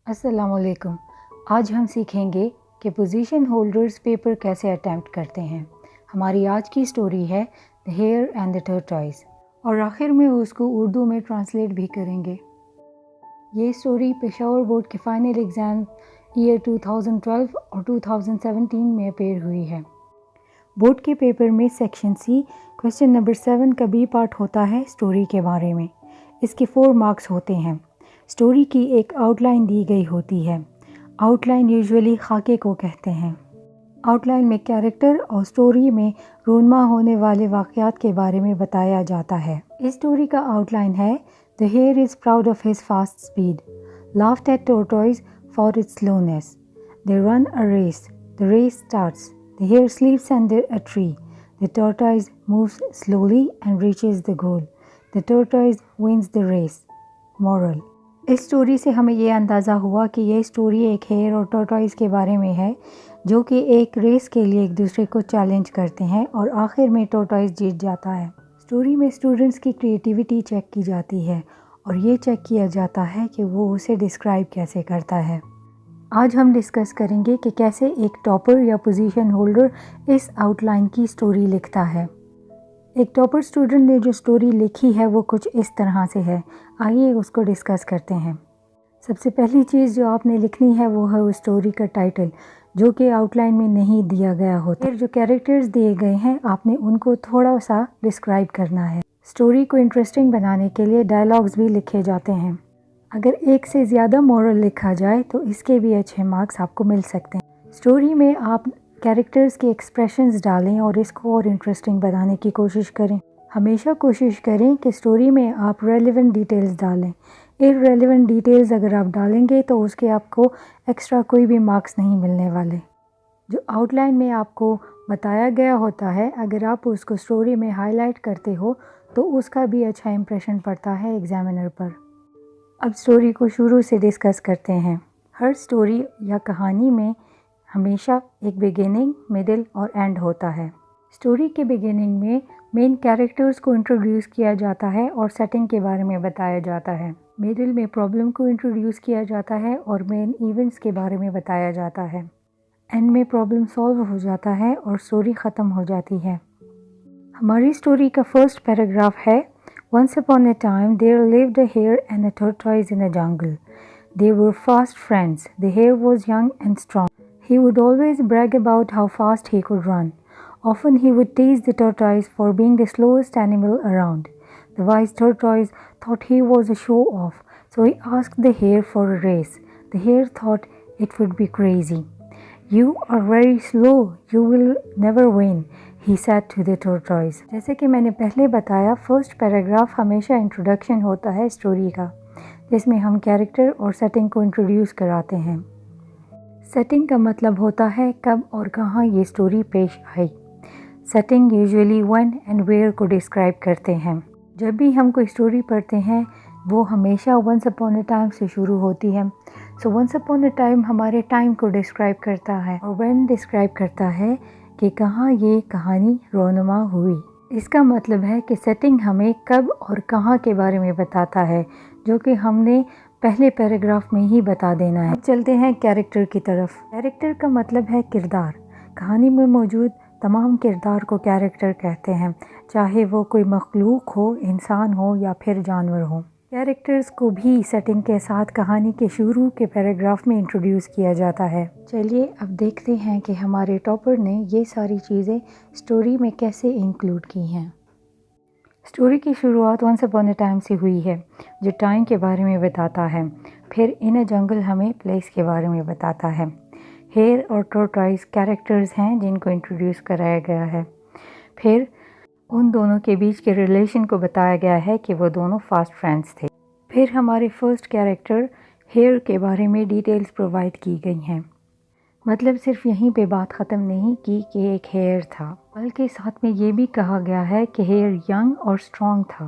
السلام علیکم. آج ہم سیکھیں گے کہ پوزیشن ہولڈرز پیپر کیسے اٹیمپٹ کرتے ہیں. ہماری آج کی سٹوری ہے دی ہیئر اینڈ دی ٹرٹائز، اور آخر میں اس کو اردو میں ٹرانسلیٹ بھی کریں گے. یہ سٹوری پشاور بورڈ کے فائنل ایگزام ایئر 2012 اور 2017 میں اپیئر ہوئی ہے. بورڈ کے پیپر میں سیکشن سی کوشچن نمبر 7 کا بی پارٹ ہوتا ہے سٹوری کے بارے میں. اس کے 4 مارکس ہوتے ہیں. سٹوری کی ایک آؤٹ لائن دی گئی ہوتی ہے. آؤٹ لائن یوزولی خاکے کو کہتے ہیں. آؤٹ لائن میں کیریکٹر اور سٹوری میں رونما ہونے والے واقعات کے بارے میں بتایا جاتا ہے. اس سٹوری کا آؤٹ لائن ہے: The hare is proud of his fast speed, laughed at tortoise for its slowness. They run a race. The race starts. The hare sleeps under a tree. The tortoise moves slowly and reaches the goal. The tortoise wins the race. Moral: اس story سے ہمیں یہ اندازہ ہوا کہ یہ story ایک hair اور ٹورٹوائز کے بارے میں ہے جو کہ ایک ریس کے لیے ایک دوسرے کو چیلنج کرتے ہیں اور آخر میں ٹورٹوائز جیت جاتا ہے. سٹوری میں اسٹوڈنٹس کی کریٹیوٹی چیک کی جاتی ہے اور یہ چیک کیا جاتا ہے کہ وہ اسے ڈسکرائب کیسے کرتا ہے. آج ہم ڈسکس کریں گے کہ کیسے ایک ٹاپر یا پوزیشن ہولڈر اس آؤٹ لائن کی سٹوری لکھتا ہے. ایک ٹاپر اسٹوڈنٹ نے جو سٹوری لکھی ہے وہ کچھ اس طرح سے ہے. آئیے اس کو ڈسکس کرتے ہیں. سب سے پہلی چیز جو آپ نے لکھنی ہے وہ ہے اس سٹوری کا ٹائٹل، جو کہ آؤٹ لائن میں نہیں دیا گیا ہوتا. پھر جو کیریکٹرز دیے گئے ہیں آپ نے ان کو تھوڑا سا ڈسکرائب کرنا ہے. سٹوری کو انٹرسٹنگ بنانے کے لیے ڈائلاگز بھی لکھے جاتے ہیں. اگر ایک سے زیادہ مورل لکھا جائے تو اس کے بھی اچھے مارکس آپ کو مل سکتے ہیں. سٹوری میں آپ کیریکٹرز کے ایکسپریشنز ڈالیں اور اس کو اور انٹرسٹنگ بنانے کی کوشش کریں. ہمیشہ کوشش کریں کہ سٹوری میں آپ ریلیونٹ ڈیٹیلز ڈالیں. ریلیونٹ ڈیٹیلز اگر آپ ڈالیں گے تو اس کے آپ کو ایکسٹرا کوئی بھی مارکس نہیں ملنے والے. جو آؤٹ لائن میں آپ کو بتایا گیا ہوتا ہے اگر آپ اس کو سٹوری میں ہائی لائٹ کرتے ہو تو اس کا بھی اچھا امپریشن پڑتا ہے ایگزامینر پر. اب سٹوری کو شروع سے ڈسکس کرتے ہیں. ہر سٹوری یا کہانی میں ہمیشہ ایک بگننگ، مڈل اور اینڈ ہوتا ہے. سٹوری کے بگننگ میں مین کیریکٹرز کو انٹروڈیوس کیا جاتا ہے اور سیٹنگ کے بارے میں بتایا جاتا ہے. مڈل میں پرابلم کو انٹروڈیوس کیا جاتا ہے اور مین ایونٹس کے بارے میں بتایا جاتا ہے. اینڈ میں پرابلم سالو ہو جاتا ہے اور سٹوری ختم ہو جاتی ہے. ہماری سٹوری کا فرسٹ پیراگراف ہے: Once upon a time there lived a hare and a tortoise in a jungle. They were fast friends. The hare was young and strong. He would always brag about how fast he could run. Often he would tease the tortoise for being the slowest animal around. The wise tortoise thought he was a show-off, so he asked the hare for a race. The hare thought it would be crazy. You are very slow. You will never win, he said to the tortoise. جیسے کہ میں نے پہلے بتایا، first paragraph ہمیشہ introduction ہوتا ہے story کا، جس میں ہم کیریکٹر اور سیٹنگ کو انٹروڈیوس کراتے ہیں. سیٹنگ کا مطلب ہوتا ہے کب اور کہاں یہ سٹوری پیش آئی. Setting usually when and where کو ڈسکرائب کرتے ہیں. جب بھی ہم کوئی سٹوری پڑھتے ہیں وہ ہمیشہ once upon a time سے شروع ہوتی ہے. سو once upon a time ہمارے ٹائم کو ڈسکرائب کرتا ہے اور when ڈسکرائب کرتا ہے کہ کہاں یہ کہانی رونما ہوئی. اس کا مطلب ہے کہ سیٹنگ ہمیں کب اور کہاں کے بارے میں بتاتا ہے، جو کہ ہم نے پہلے پیراگراف میں ہی بتا دینا ہے. اب چلتے ہیں کیریکٹر کی طرف. کیریکٹر کا مطلب ہے کردار. کہانی میں موجود تمام کردار کو کیریکٹر کہتے ہیں، چاہے وہ کوئی مخلوق ہو، انسان ہو یا پھر جانور ہو. کیریکٹرز کو بھی سیٹنگ کے ساتھ کہانی کے شروع کے پیراگراف میں انٹروڈیوس کیا جاتا ہے. چلیے اب دیکھتے ہیں کہ ہمارے ٹاپر نے یہ ساری چیزیں سٹوری میں کیسے انکلوڈ کی ہیں. سٹوری کی شروعات once upon a time سے ہوئی ہے، جو ٹائم کے بارے میں بتاتا ہے. پھر ان اے جنگل ہمیں پلیس کے بارے میں بتاتا ہے. ہیئر اور ٹورٹوائز کیریکٹرز ہیں جن کو انٹروڈیوس کرایا گیا ہے. پھر ان دونوں کے بیچ کے ریلیشن کو بتایا گیا ہے کہ وہ دونوں فاسٹ فرینڈز تھے. پھر ہمارے فرسٹ کیریکٹر ہیئر کے بارے میں ڈیٹیلز پرووائڈ کی گئی ہیں. مطلب صرف یہیں پہ بات ختم نہیں کی کہ ایک ہیئر تھا، بلکہ ساتھ میں یہ بھی کہا گیا ہے کہ ہیئر ینگ اور اسٹرانگ تھا.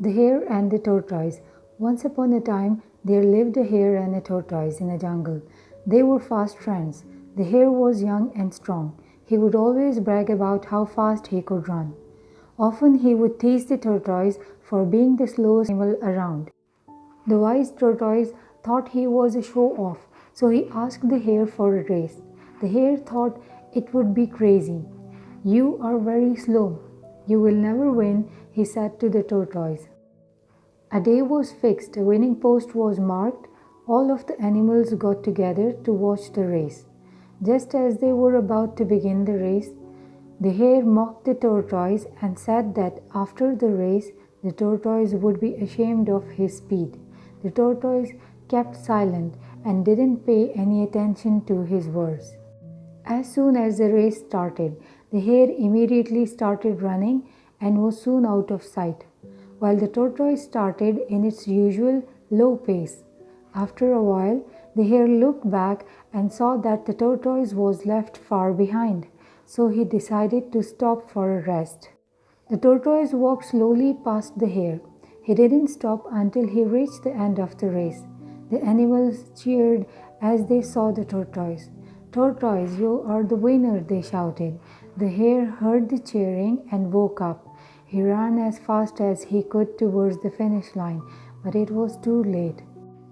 The Hare and the Tortoise. Once upon a time, there lived a hare and a tortoise in a jungle. They were fast friends. The hare was young and strong. He would always brag about how fast he could run. Often he would tease the tortoise for being the slowest animal around. The wise tortoise thought he was a show-off, so he asked the hare for a race. The hare thought it would be crazy. "You are very slow. You will never win," he said to the tortoise. A day was fixed, a winning post was marked. All of the animals got together to watch the race. Just as they were about to begin the race, the hare mocked the tortoise and said that after the race, the tortoise would be ashamed of his speed. The tortoise kept silent and didn't pay any attention to his words. As soon as the race started, the hare immediately started running and was soon out of sight, while the tortoise started in its usual low pace. After a while, the hare looked back and saw that the tortoise was left far behind, so he decided to stop for a rest. The tortoise walked slowly past the hare. He didn't stop until he reached the end of the race. The animals cheered as they saw the tortoise. "Tortoise, you are the winner," they shouted. The hare heard the cheering and woke up. He ran as fast as he could towards the finish line, but it was too late.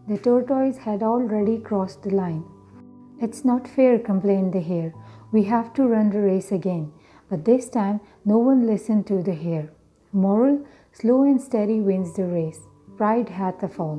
The tortoise had already crossed the line. "It's not fair," complained the hare. "We have to run the race again." But this time, no one listened to the hare. Moral: slow and steady wins the race. Pride hath a fall.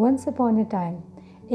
Once upon a time,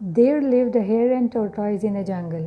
There lived a hare and tortoise in a jungle.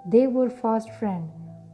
They were fast friends.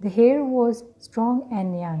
The hare was strong and young.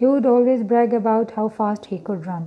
He would always brag about how fast he could run.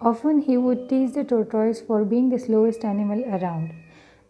Often he would tease the tortoise for being the slowest animal around.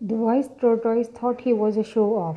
The wise tortoise thought he was a show-off.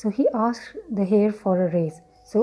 So he asked the hare for a race. So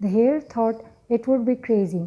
The hare thought it would be crazy.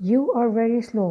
You are very slow.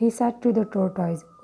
He said to the tortoise.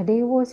A day was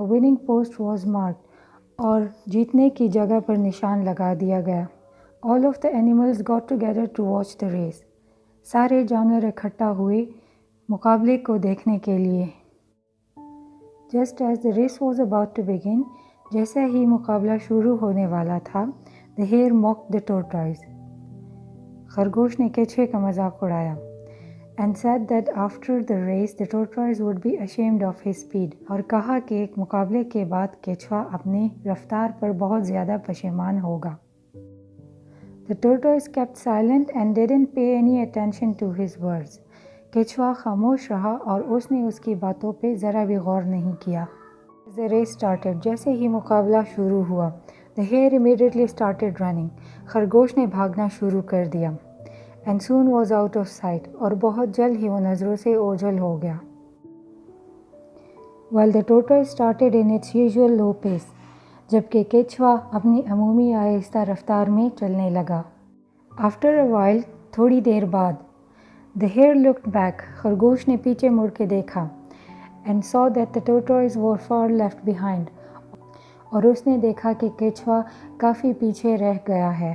A winning post was marked. اور جیتنے کی جگہ پر نشان لگا دیا گیا۔ All of the animals got together to watch the race. سارے جانور اکٹھا ہوئے مقابلے کو دیکھنے کے لیے۔ Just as the race was about to begin, جیسے ہی مقابلہ شروع ہونے والا تھا، the hare mocked the tortoise. خرگوش نے کچھوے کا مذاق اڑایا and said that after the race the tortoise would be ashamed of his speed. اور کہا کہ ایک مقابلے کے بعد کچھوا اپنی رفتار پر بہت زیادہ پشیمان ہوگا۔ The tortoise kept silent and didn't pay any attention to his words. کچھوا خاموش رہا اور اس نے اس کی باتوں پہ ذرا بھی غور نہیں کیا۔ The race started. جیسے ہی مقابلہ شروع ہوا، the hare immediately started running. خرگوش نے بھاگنا شروع کر دیا and soon was out of sight. اور بہت جلد ہی وہ نظروں سے اوجھل ہو گیا۔ While the tortoise started in its usual low pace. جبکہ کچھوا اپنی عمومی آہستہ رفتار میں چلنے لگا۔ After a while. تھوڑی دیر بعد. The hare looked back. خرگوش نے پیچھے مڑ کے دیکھا and saw that the tortoise was far left behind. اور اس نے دیکھا کہ کچھوا کافی پیچھے رہ گیا ہے۔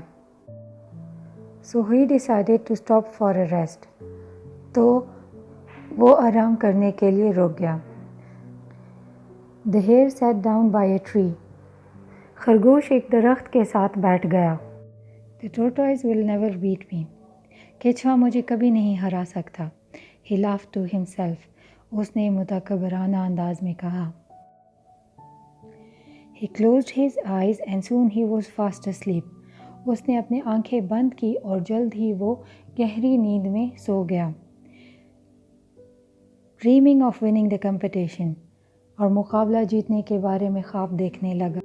So he decided to stop for a rest. تو وہ آرام کرنے کے لیے رک گیا۔ The hare sat down by a tree. خرگوش ایک درخت کے ساتھ بیٹھ گیا۔ The tortoise will never beat me. کچھوا مجھے کبھی نہیں ہرا سکتا۔ He laughed to himself. اس نے متکبرانہ انداز میں کہا۔ He closed his eyes and soon he was fast asleep. اس نے اپنی آنکھیں بند کی اور جلد ہی وہ گہری نیند میں سو گیا۔ Dreaming of winning the competition. اور مقابلہ جیتنے کے بارے میں خواب دیکھنے لگا۔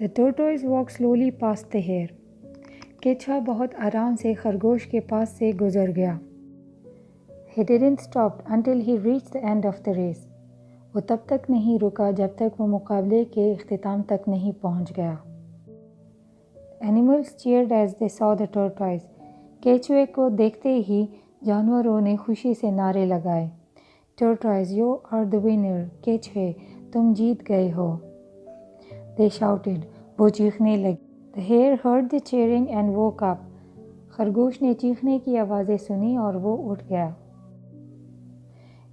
The tortoise walked slowly past the hare. کچھوا بہت آرام سے خرگوش کے پاس سے گزر گیا۔ He didn't stop until he reached the end of the race. وہ تب تک نہیں رکا جب تک وہ مقابلے کے اختتام تک نہیں پہنچ گیا۔ Animals cheered as they saw the tortoise. کچھوے کو دیکھتے ہی جانوروں نے خوشی سے نعرے لگائے۔ Tortoise, you are the winner. کچھوے، تم جیت گئے ہو۔ They shouted. وہ چیخنے لگے۔ The hare heard the cheering and woke up. خرگوش نے چیخنے کی آوازیں سنی اور وہ اٹھ گیا۔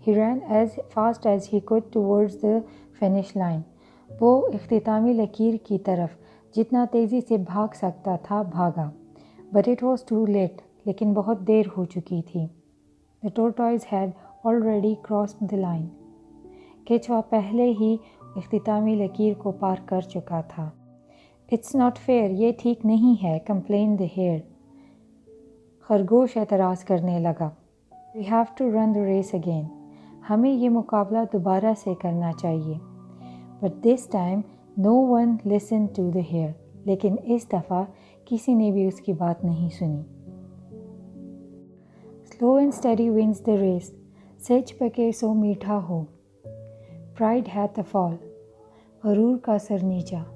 He ran as fast as he could towards the finish line. وہ اختتامی لکیر کی طرف جتنا تیزی سے بھاگ سکتا تھا بھاگا۔ But it was too late. لیکن بہت دیر ہو چکی تھی۔ The tortoise had already crossed the line. کچھوا پہلے ہی اختتامی لکیر کو پار کر چکا تھا۔ It's not fair. یہ ٹھیک نہیں ہے. Complained the hare. خرگوش اعتراض کرنے لگا۔ We have to run the race again. ہمیں یہ مقابلہ دوبارہ سے کرنا چاہیے۔ But this time no one listened to the hare. لیکن اس دفعہ کسی نے بھی اس کی بات نہیں سنی۔ Slow and steady wins the race. سچ پکے سو میٹھا ہو۔ Pride hath a fall. غرور کا سر نیچا۔